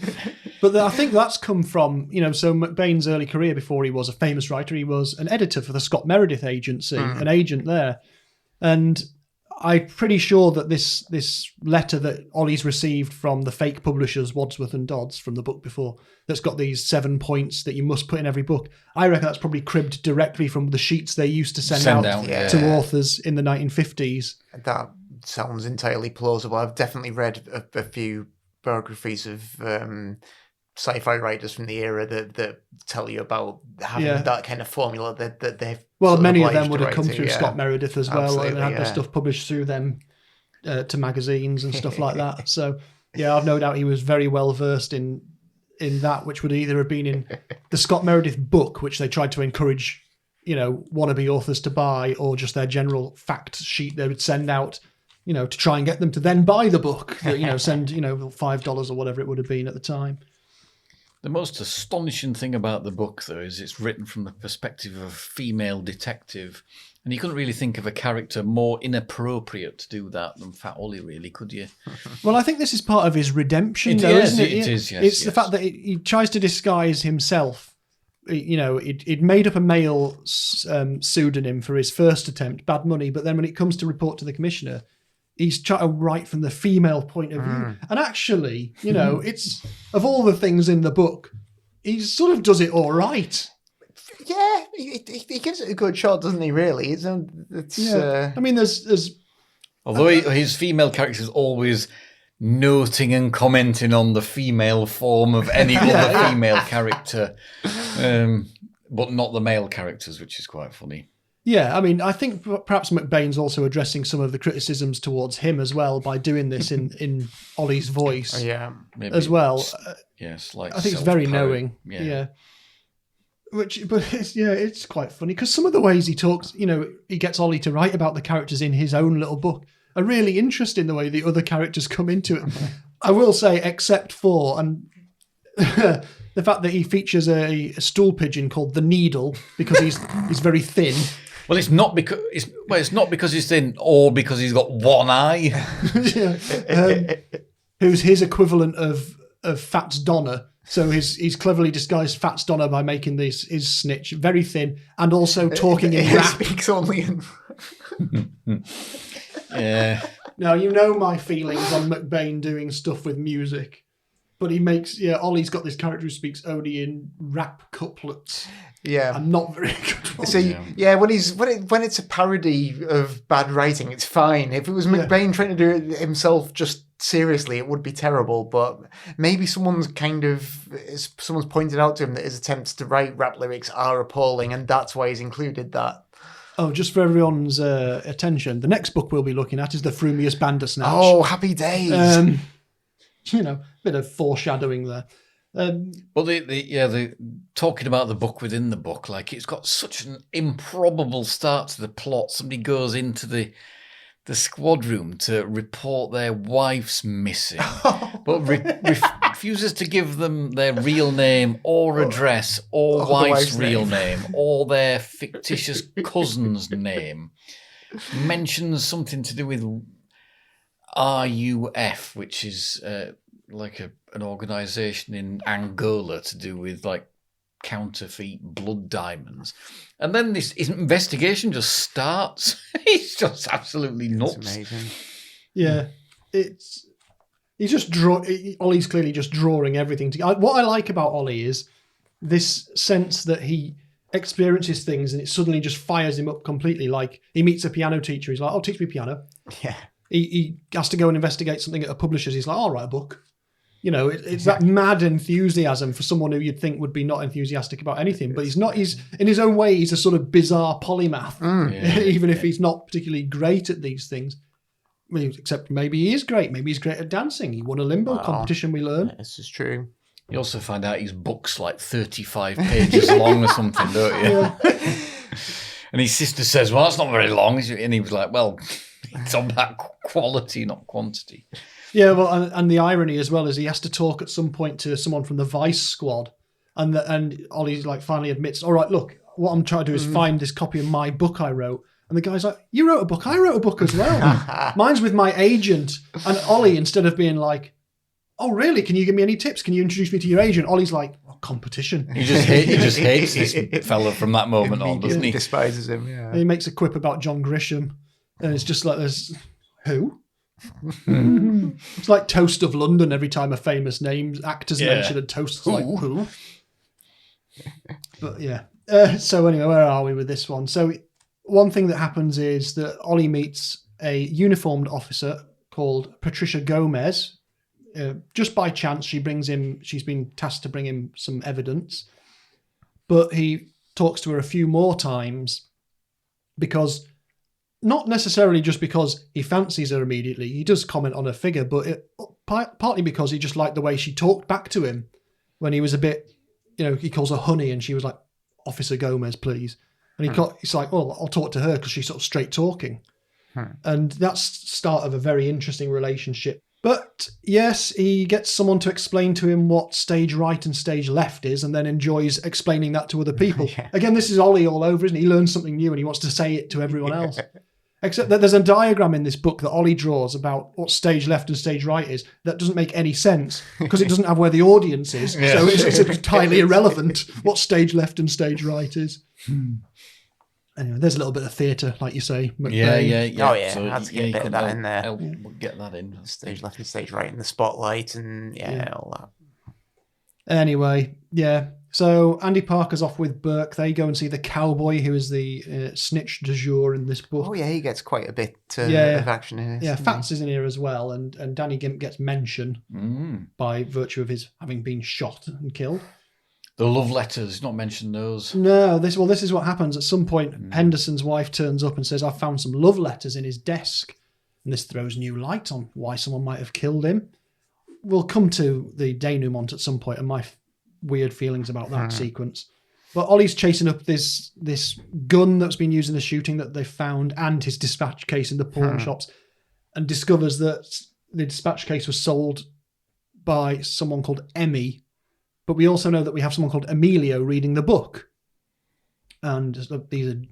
Speaker 1: But I think that's come from, so McBain's early career before he was a famous writer, he was an editor for the Scott Meredith agency, an agent there, and I'm pretty sure that this letter that Ollie's received from the fake publishers, Wadsworth and Dodds, from the book before, that's got these 7 points that you must put in every book. I reckon that's probably cribbed directly from the sheets they used to send out to authors in the 1950s.
Speaker 2: That sounds entirely plausible. I've definitely read a few biographies of sci-fi writers from the era that tell you about having that kind of formula that they've. Well,
Speaker 1: many of them would have come through Scott Meredith as well,
Speaker 2: Absolutely,
Speaker 1: and had their stuff published through them to magazines and stuff like that. So, yeah, I've no doubt he was very well versed in that, which would either have been in the Scott Meredith book, which they tried to encourage, wannabe authors to buy, or just their general fact sheet they would send out, to try and get them to then buy the book. Send $5 or whatever it would have been at the time.
Speaker 3: The most astonishing thing about the book, though, is it's written from the perspective of a female detective. And you couldn't really think of a character more inappropriate to do that than Fat Ollie, really, could you?
Speaker 1: Well, I think this is part of his redemption, isn't it?
Speaker 3: It is, yes.
Speaker 1: It's the fact that he tries to disguise himself. He'd made up a male pseudonym for his first attempt, Bad Money, but then when it comes to report to the commissioner, he's trying to write from the female point of view. And actually, it's, of all the things in the book, he sort of does it all right.
Speaker 2: Yeah, he gives it a good shot, doesn't he, really?
Speaker 1: I mean, there's...
Speaker 3: Although his female character is always noting and commenting on the female form of any other female character, but not the male characters, which is quite funny.
Speaker 1: Yeah, I mean, I think perhaps McBain's also addressing some of the criticisms towards him as well by doing this in Ollie's voice as well.
Speaker 3: Yes, like
Speaker 1: I think it's very knowing. Yeah. It's quite funny because some of the ways he talks, he gets Ollie to write about the characters in his own little book are really interesting, the way the other characters come into it. I will say, except for, and the fact that he features a stool pigeon called the Needle because he's very thin.
Speaker 3: Well, it's not because he's thin, or because he's got one eye.
Speaker 1: Who's his equivalent of Fats Donner. So he's cleverly disguised Fats Donner by making his snitch very thin and also talking in rap.
Speaker 2: Speaks only in.
Speaker 3: Yeah.
Speaker 1: Now, you know my feelings on McBain doing stuff with music. But he makes, Ollie's got this character who speaks only in rap couplets.
Speaker 2: Yeah.
Speaker 1: And not very good ones.
Speaker 2: So, when it's a parody of bad writing, it's fine. If it was McBain trying to do it himself just seriously, it would be terrible. But maybe someone's pointed out to him that his attempts to write rap lyrics are appalling, and that's why he's included that.
Speaker 1: Oh, just for everyone's attention, the next book we'll be looking at is the Frumious Bandersnatch.
Speaker 2: Oh, happy days.
Speaker 1: Bit of foreshadowing there.
Speaker 3: Well, the talking about the book within the book, like it's got such an improbable start to the plot. Somebody goes into the squad room to report their wife's missing, but refuses to give them their real name or address or wife's real name or their fictitious cousin's name. Mentions something to do with RUF, which is like an organisation in Angola to do with like counterfeit blood diamonds. And then this investigation just starts. It's just absolutely nuts.
Speaker 2: It's amazing.
Speaker 1: Yeah. Ollie's clearly just drawing everything together. What I like about Ollie is this sense that he experiences things and it suddenly just fires him up completely. Like he meets a piano teacher. He's like, "Oh, teach me piano."
Speaker 2: Yeah.
Speaker 1: He has to go and investigate something at a publisher's. He's like, "I'll write a book." It's that mad enthusiasm for someone who you'd think would be not enthusiastic about anything, but he's not. He's in his own way. He's a sort of bizarre polymath, even if he's not particularly great at these things. Except maybe he is great. Maybe he's great at dancing. He won a limbo competition. We learn.
Speaker 2: This is true.
Speaker 3: You also find out his book's like 35 pages long or something, don't you? Yeah. And his sister says, "Well, that's not very long." And he was like, "Well, it's on that quality, not quantity."
Speaker 1: Yeah, well, and the irony as well is he has to talk at some point to someone from the Vice Squad, and Ollie's like finally admits, "All right, look, what I'm trying to do is find this copy of my book I wrote." And the guy's like, "You wrote a book? I wrote a book as well. Mine's with my agent." And Ollie, instead of being like, "Oh, really? Can you give me any tips? Can you introduce me to your agent?" Ollie's like, competition.
Speaker 3: He just hates this fella from that moment on, doesn't he?
Speaker 2: Despises him, yeah.
Speaker 1: And he makes a quip about John Grisham, and it's just like, "There's who?" It's like Toast of London every time a famous name actor's mentioned, and Toast's like, "Who?" But yeah. So anyway, where are we with this one? So one thing that happens is that Ollie meets a uniformed officer called Patricia Gomez. Just by chance, she's been tasked to bring him some evidence, but he talks to her a few more times because, not necessarily just because he fancies her immediately, he does comment on her figure, but partly because he just liked the way she talked back to him when he was a bit, he calls her honey and she was like, "Officer Gomez, please." And he's like, "Oh, I'll talk to her because she's sort of straight talking." And that's the start of a very interesting relationship. But yes, he gets someone to explain to him what stage right and stage left is and then enjoys explaining that to other people. Again, this is Ollie all over, isn't he? He learns something new and he wants to say it to everyone else. Except that there's a diagram in this book that Ollie draws about what stage left and stage right is that doesn't make any sense because it doesn't have where the audience is. So it's entirely irrelevant what stage left and stage right is. Anyway, there's a little bit of theatre, like you say, McBain.
Speaker 2: Yeah. Oh, yeah. So, I had to get a bit of that in there.
Speaker 3: Get that in.
Speaker 2: Stage left and stage right in the spotlight and, all that.
Speaker 1: Anyway, yeah. So Andy Parker's off with Burke. They go and see the cowboy, who is the snitch du jour in this book.
Speaker 2: Oh, yeah, he gets quite a bit of action in this.
Speaker 1: Yeah, Fats is in here as well, and Danny Gimp gets mention by virtue of his having been shot and killed.
Speaker 3: The love letters, not mention those.
Speaker 1: No, this is what happens. At some point, Henderson's wife turns up and says, "I've found some love letters in his desk." And this throws new light on why someone might have killed him. We'll come to the denouement at some point and my weird feelings about that sequence. But Ollie's chasing up this gun that's been used in the shooting that they found and his dispatch case in the pawn shops, and discovers that the dispatch case was sold by someone called Emmy. But we also know that we have someone called Emilio reading the book. And these are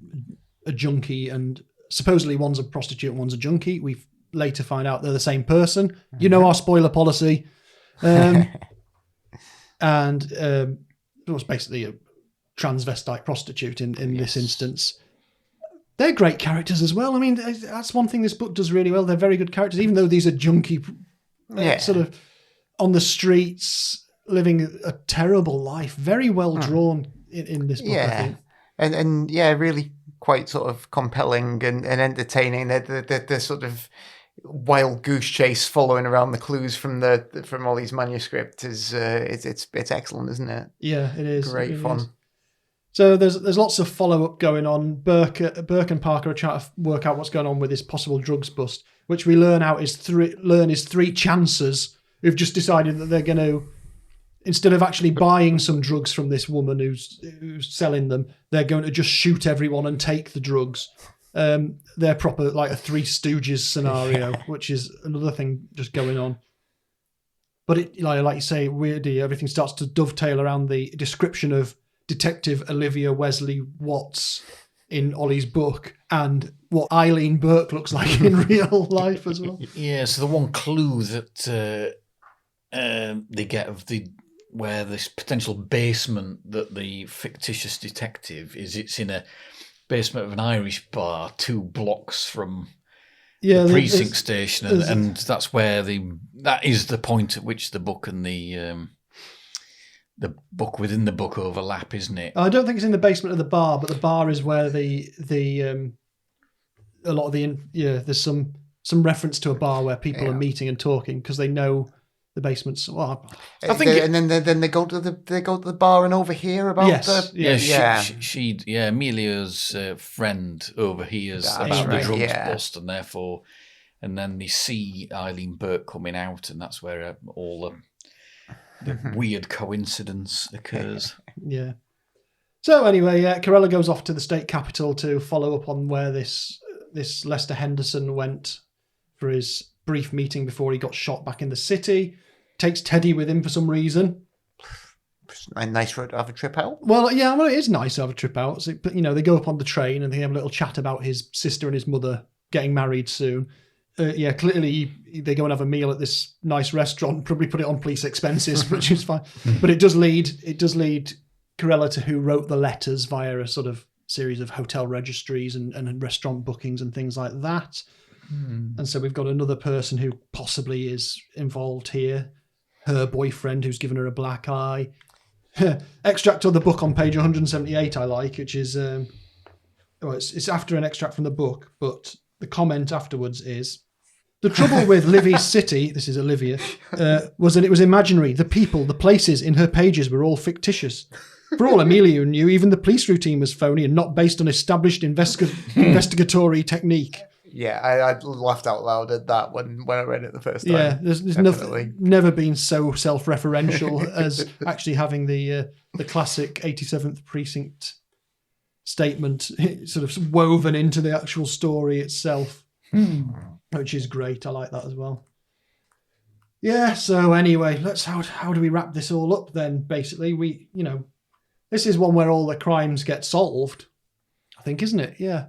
Speaker 1: a junkie, and supposedly one's a prostitute and one's a junkie. We later find out they're the same person. You know our spoiler policy. And it was basically a transvestite prostitute in this instance. they're great characters as well. I mean, that's one thing this book does really well. They're very good characters, even though these are junky, sort of on the streets, living a terrible life. Very well drawn in this book, I think.
Speaker 2: And really quite sort of compelling and entertaining. The sort of wild goose chase following around the clues from Ollie's manuscript is it's excellent, isn't it?
Speaker 1: Yeah, it is.
Speaker 2: Great fun.
Speaker 1: Is. So there's lots of follow-up going on. Burke and Parker are trying to work out what's going on with this possible drugs bust, which we learn is three chancers who've just decided that they're going to, instead of actually buying some drugs from this woman who's selling them, they're going to just shoot everyone and take the drugs. They're proper like a Three Stooges scenario, which is another thing just going on. But it, like you say, weirdly, everything starts to dovetail around the description of Detective Olivia Wesley Watts in Ollie's book and what Eileen Burke looks like in real life as well.
Speaker 3: Yeah, so the one clue that they get of where this potential basement that the fictitious detective is, it's in a basement of an Irish bar 2 blocks from the precinct station, and that's where that is the point at which the book and the book within the book overlap, isn't it?
Speaker 1: I don't think it's in the basement of the bar, but the bar is where a lot of there's some reference to a bar where people are meeting and talking because they know the basement's. Well,
Speaker 2: I think, and then they go to the bar and overhear about
Speaker 3: Emilio's friend overhears about the drugs bust, and then they see Eileen Burke coming out, and that's where all the weird coincidence occurs.
Speaker 1: Yeah. So anyway, Corella goes off to the state capitol to follow up on where this Lester Henderson went for his brief meeting before he got shot back in the city. Takes Teddy with him for some reason.
Speaker 2: Nice to have a trip out.
Speaker 1: Well, yeah, it is nice to have a trip out. So, but, they go up on the train and they have a little chat about his sister and his mother getting married soon. Clearly they go and have a meal at this nice restaurant, probably put it on police expenses, which is fine. But it does lead Corella to who wrote the letters via a sort of series of hotel registries and restaurant bookings and things like that. And so we've got another person who possibly is involved here. Her boyfriend who's given her a black eye. Extract of the book on page 178 I like, which is it's after an extract from the book, but the comment afterwards is, the trouble with Livy's city, this is Olivia, was that it was imaginary. The people, the places in her pages were all fictitious. For all Amelia knew, even the police routine was phony and not based on established investigatory technique.
Speaker 2: Yeah, I laughed out loud at that when I read it the first time.
Speaker 1: Yeah, there's never been so self-referential as actually having the classic 87th Precinct statement sort of woven into the actual story itself, which is great. I like that as well. Yeah, so anyway, how do we wrap this all up then? Basically, this is one where all the crimes get solved, I think, isn't it? Yeah.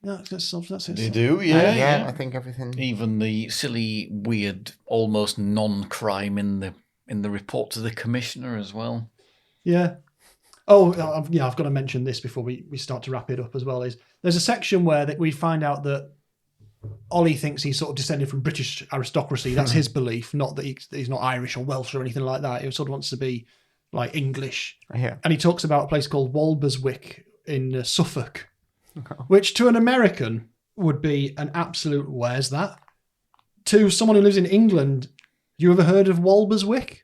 Speaker 1: No, that's it.
Speaker 3: They do, yeah.
Speaker 2: I think everything.
Speaker 3: Even the silly, weird, almost non-crime in the report to the commissioner as well.
Speaker 1: Yeah. Oh, yeah. I've got to mention this before we start to wrap it up as well. There's a section where we find out that Ollie thinks he's sort of descended from British aristocracy. That's his belief, not that he's not Irish or Welsh or anything like that. He sort of wants to be like English.
Speaker 2: Yeah.
Speaker 1: And he talks about a place called Walberswick in Suffolk. Which to an American would be an absolute where's that? To someone who lives in England, you ever heard of Walberswick?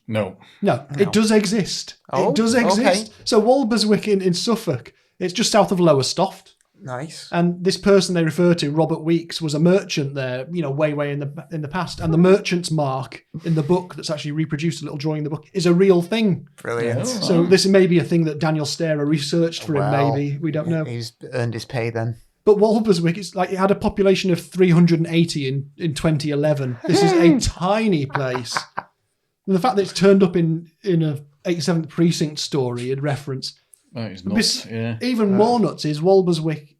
Speaker 3: No.
Speaker 1: It does exist.
Speaker 2: Oh,
Speaker 1: it does exist.
Speaker 2: Okay.
Speaker 1: So Walberswick in Suffolk, it's just south of Lowestoft.
Speaker 2: Nice.
Speaker 1: And this person they refer to, Robert Weeks, was a merchant there, way in the past. And the merchant's mark in the book that's actually reproduced, a little drawing in the book, is a real thing.
Speaker 2: Brilliant.
Speaker 1: So this may be a thing that Daniel Starer researched for him, maybe. We don't know.
Speaker 2: He's earned his pay then.
Speaker 1: But Walberswick, it had a population of 380 in 2011. This is a tiny place. And the fact that it's turned up in a 87th Precinct story in reference.
Speaker 3: That is nuts, yeah.
Speaker 1: Even more nuts is Walberswick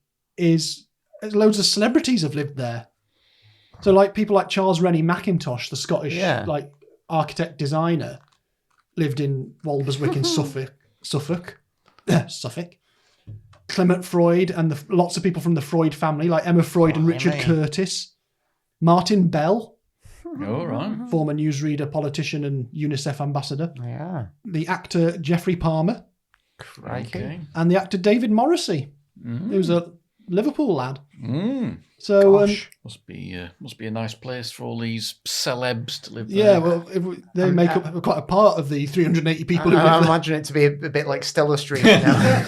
Speaker 1: loads of celebrities have lived there. So like people like Charles Rennie Mackintosh, the Scottish architect designer, lived in Walberswick in Suffolk. Clement Freud and lots of people from the Freud family, like Emma Freud and Richard Curtis. Martin Bell.
Speaker 3: All right.
Speaker 1: Former newsreader, politician, and UNICEF ambassador.
Speaker 2: Yeah.
Speaker 1: The actor Geoffrey Palmer.
Speaker 2: Crikey.
Speaker 3: Okay.
Speaker 1: And the actor David Morrissey, who's a Liverpool lad.
Speaker 3: So must be a nice place for all these celebs to live there.
Speaker 1: Yeah, well, they make up quite a part of the 380 people who live
Speaker 2: I
Speaker 1: there.
Speaker 2: imagine it to be a bit like Stella Street now.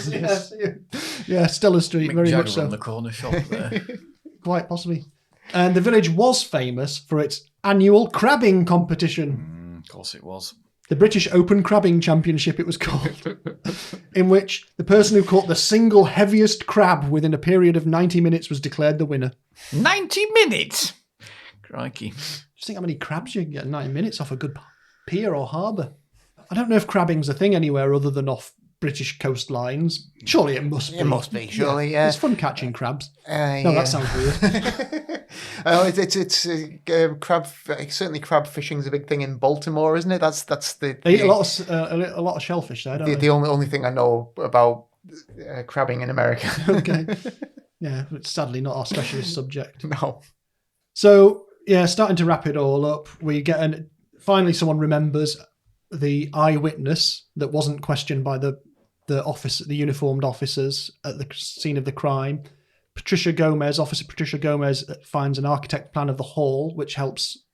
Speaker 1: Yeah, Stella Street,
Speaker 3: Mick
Speaker 1: very
Speaker 3: Jagger
Speaker 1: much so.
Speaker 3: on the corner shop there.
Speaker 1: Quite possibly. And the village was famous for its annual crabbing competition.
Speaker 3: Of course it was.
Speaker 1: The British Open Crabbing Championship, it was called, in which the person who caught the single heaviest crab within a period of 90 minutes was declared the winner.
Speaker 3: 90 minutes? Crikey.
Speaker 1: Just think how many crabs you can get in 90 minutes off a good pier or harbour. I don't know if crabbing's a thing anywhere other than off British coastlines. Surely it must be.
Speaker 2: It must be, surely, yeah.
Speaker 1: It's fun catching crabs.
Speaker 2: Yeah.
Speaker 1: That sounds weird.
Speaker 2: It's crab. Certainly, crab fishing is a big thing in Baltimore, isn't it? That's the.
Speaker 1: They eat a lot of shellfish there, don't they?
Speaker 2: The only thing I know about crabbing in America.
Speaker 1: Okay. Yeah, it's sadly not our specialist subject.
Speaker 2: No.
Speaker 1: So yeah, starting to wrap it all up, we get finally someone remembers the eyewitness that wasn't questioned by the uniformed officers at the scene of the crime. Officer Patricia Gomez finds an architect plan of the hall, which helps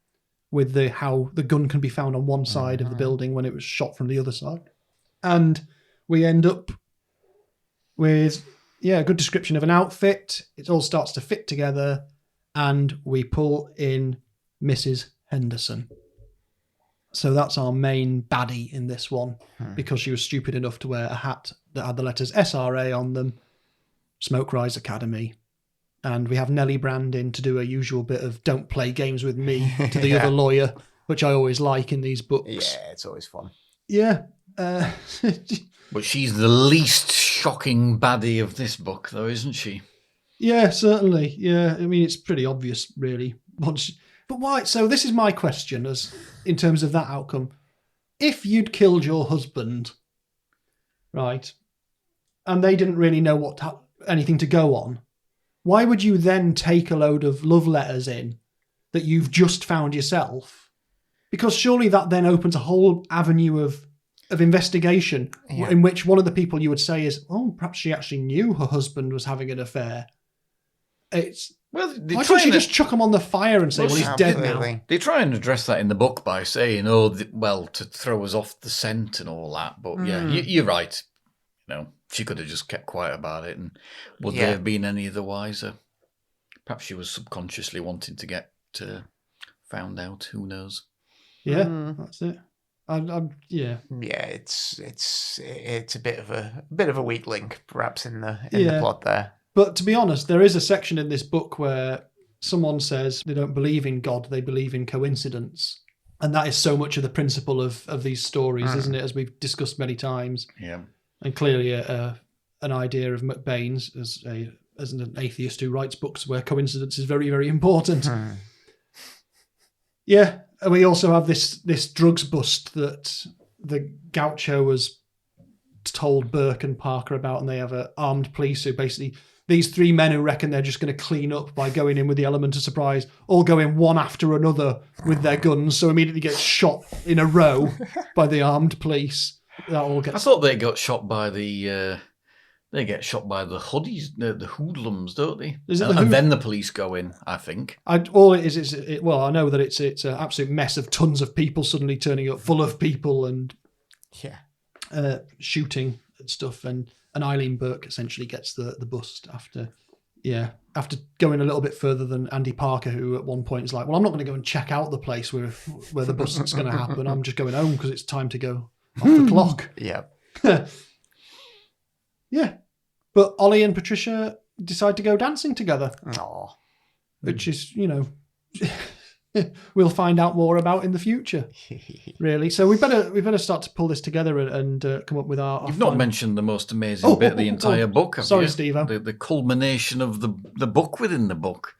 Speaker 1: with how the gun can be found on one side of the building when it was shot from the other side. And we end up with, a good description of an outfit. It all starts to fit together, and we pull in Mrs. Henderson. So that's our main baddie in this one, because she was stupid enough to wear a hat that had the letters SRA on them, Smoke Rise Academy. And we have Nellie Brand in to do a usual bit of don't play games with me to the other lawyer, which I always like in these books.
Speaker 2: Yeah, it's always fun.
Speaker 1: Yeah.
Speaker 3: But she's the least shocking baddie of this book, though, isn't she?
Speaker 1: Yeah, certainly. Yeah, I mean, it's pretty obvious, really. But why? So this is my question in terms of that outcome. If you'd killed your husband, right, and they didn't really know anything to go on, why would you then take a load of love letters in that you've just found yourself? Because surely that then opens a whole avenue of investigation in which one of the people you would say is, perhaps she actually knew her husband was having an affair. Why can't she just chuck him on the fire and say, he's dead now?
Speaker 3: They try and address that in the book by saying, to throw us off the scent and all that. But you're right. She could have just kept quiet about it, and would they have been any the wiser? Perhaps she was subconsciously wanting to get found out. Who knows?
Speaker 1: Yeah, that's it. Yeah,
Speaker 2: it's a bit of a weak link, perhaps in the plot there.
Speaker 1: But to be honest, there is a section in this book where someone says they don't believe in God, they believe in coincidence. And that is so much of the principle of these stories, isn't it? As we've discussed many times.
Speaker 3: Yeah. And
Speaker 1: clearly an idea of McBain's as an atheist who writes books where coincidence is very, very important. Yeah. And we also have this drugs bust that the Gaucho was told Burke and Parker about, and they have armed police who basically... These three men who reckon they're just going to clean up by going in with the element of surprise, all go in one after another with their guns, so immediately get shot in a row by the armed police. That all gets...
Speaker 3: I thought they got shot by the... They get shot by the hoodies, the hoodlums, don't they? And then the police go in, I think.
Speaker 1: I know that it's an absolute mess of tons of people suddenly turning up, full of people and shooting and stuff, and Eileen Burke essentially gets the bust after going a little bit further than Andy Parker, who at one point is like, well, I'm not going to go and check out the place where the bust's going to happen. I'm just going home because it's time to go off the clock.
Speaker 2: Yeah.
Speaker 1: Yeah. But Ollie and Patricia decide to go dancing together.
Speaker 2: Aww.
Speaker 1: Which is, we'll find out more about in the future, really. So we better start to pull this together and come up with our...
Speaker 3: You've not mentioned the most amazing bit of the entire book, have you?
Speaker 1: Sorry, Steve.
Speaker 3: The culmination of the book within the book.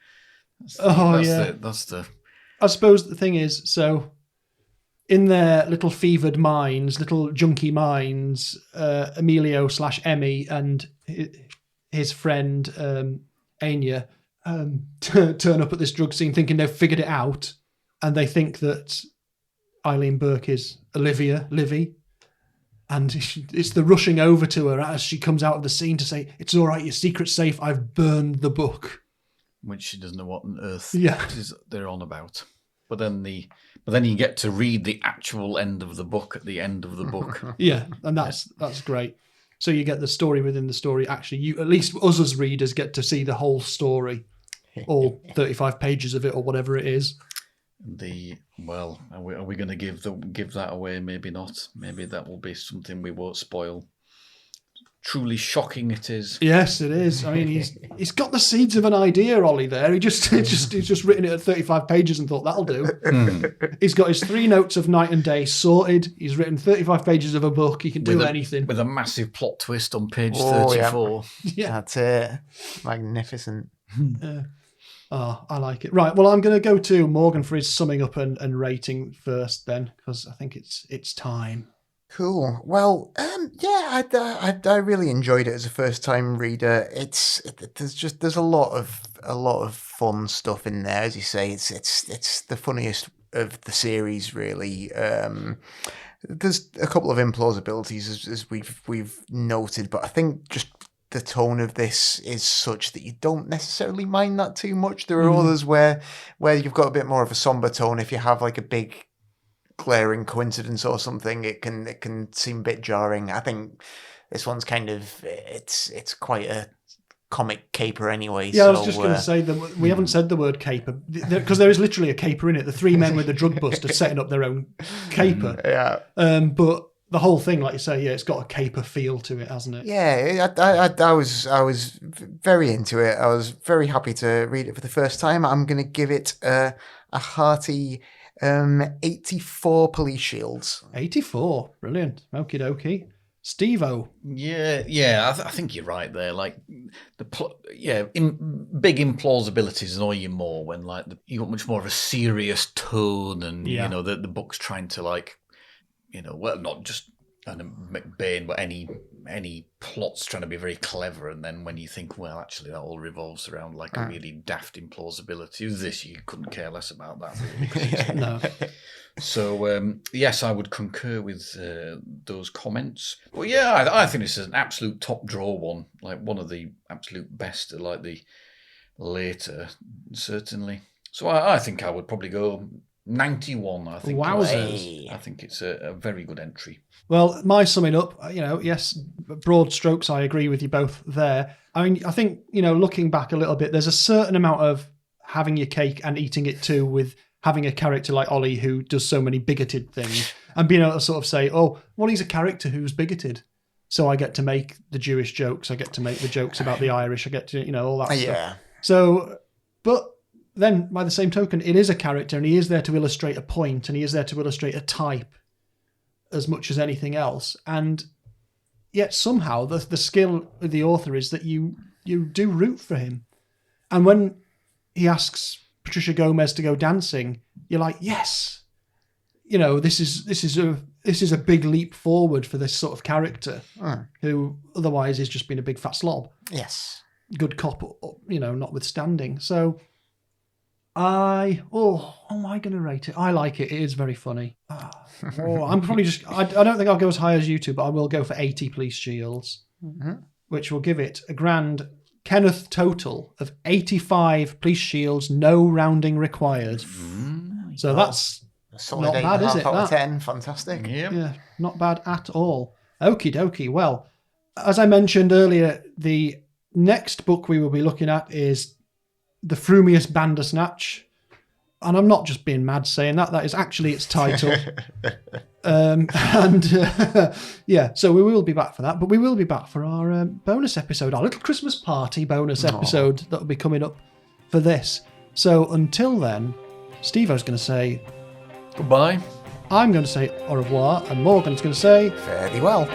Speaker 3: That's the...
Speaker 1: I suppose the thing is, so in their little fevered minds, little junky minds, Emilio / Emmy and his friend Anya turn up at this drug scene thinking they've figured it out, and they think that Eileen Burke is Livy, and it's the rushing over to her as she comes out of the scene to say, "It's all right, your secret's safe, I've burned the book."
Speaker 3: Which she doesn't know what on earth they're on about. But then you get to read the actual end of the book at the end of the book.
Speaker 1: Yeah, and that's great. So you get the story within the story. Actually, you, at least us as readers, get to see the whole story, all 35 pages of it or whatever it is. Are we going to give that away? Maybe not. Maybe that will be something we won't spoil. Truly shocking it is. Yes, it is. I mean, he's got the seeds of an idea, Ollie. There, he's just written it at 35 pages and thought that'll do. He's got his 3 notes of night and day sorted. He's written 35 pages of a book. He can do anything
Speaker 3: with a massive plot twist on page 34.
Speaker 2: Yeah, that's it. Magnificent.
Speaker 1: I like it. Right, well, I'm going to go to Morgan for his summing up and rating first, then, because I think it's time.
Speaker 2: Cool. Well, I really enjoyed it as a first-time reader. There's a lot of fun stuff in there, as you say. It's the funniest of the series, really. There's a couple of implausibilities as we've noted, but I think just the tone of this is such that you don't necessarily mind that too much. There are others where you've got a bit more of a somber tone. If you have like a big glaring coincidence or something, it can seem a bit jarring. I think this one's kind of it's quite a comic caper anyway.
Speaker 1: Yeah, so, I was just going to say that we haven't said the word caper because there is literally a caper in it. The 3 men with the drug bust are setting up their own caper.
Speaker 2: Yeah.
Speaker 1: But the whole thing, like you say, it's got a caper feel to it, hasn't it?
Speaker 2: Yeah, I was very into it. I was very happy to read it for the first time. I'm going to give it a hearty 84 police shields.
Speaker 1: 84, brilliant. Okie dokie. Steve-O.
Speaker 3: Yeah, I think you're right there. Like big implausibilities annoy you more when you got much more of a serious tone, and the book's trying to not just McBain, but any plot's trying to be very clever, and then when you think, well, actually that all revolves around like a really daft implausibility. This you couldn't care less about that, really.
Speaker 1: No.
Speaker 3: So yes, I would concur with those comments. Well, yeah, I think this is an absolute top draw one, like one of the absolute best, like the later, certainly. So I think I would probably go 91. I think.
Speaker 1: Wowzers!
Speaker 3: I think it's a very good entry.
Speaker 1: Well, my summing up, yes, broad strokes, I agree with you both there. I mean, I think, looking back a little bit, there's a certain amount of having your cake and eating it too with having a character like Ollie who does so many bigoted things and being able to sort of say, oh, well, he's a character who's bigoted. So I get to make the Jewish jokes. I get to make the jokes about the Irish. I get to, all that stuff. So, but then by the same token, it is a character and he is there to illustrate a point and he is there to illustrate a type as much as anything else. And yet somehow the skill of the author is that you do root for him. And when he asks Patricia Gomez to go dancing, you're like, yes, this is a big leap forward for this sort of character who otherwise is just being a big fat slob.
Speaker 2: Yes.
Speaker 1: Good cop, notwithstanding. So am I going to rate it? I like it. It is very funny. I'm probably just, I don't think I'll go as high as you two, but I will go for 80 police shields, which will give it a grand Kenneth total of 85 police shields, no rounding required. So that's
Speaker 2: solid
Speaker 1: not bad, is it?
Speaker 2: Out of 10, fantastic.
Speaker 3: Yep.
Speaker 1: Yeah, not bad at all. Okie dokie. Well, as I mentioned earlier, the next book we will be looking at is The Frumious Bandersnatch. And I'm not just being mad saying that. That is actually its title. So we will be back for that. But we will be back for our bonus episode, our little Christmas party bonus episode that will be coming up for this. So until then, Steve-O's going to say
Speaker 3: goodbye.
Speaker 1: I'm going to say au revoir. And Morgan's going to say
Speaker 2: fare thee well.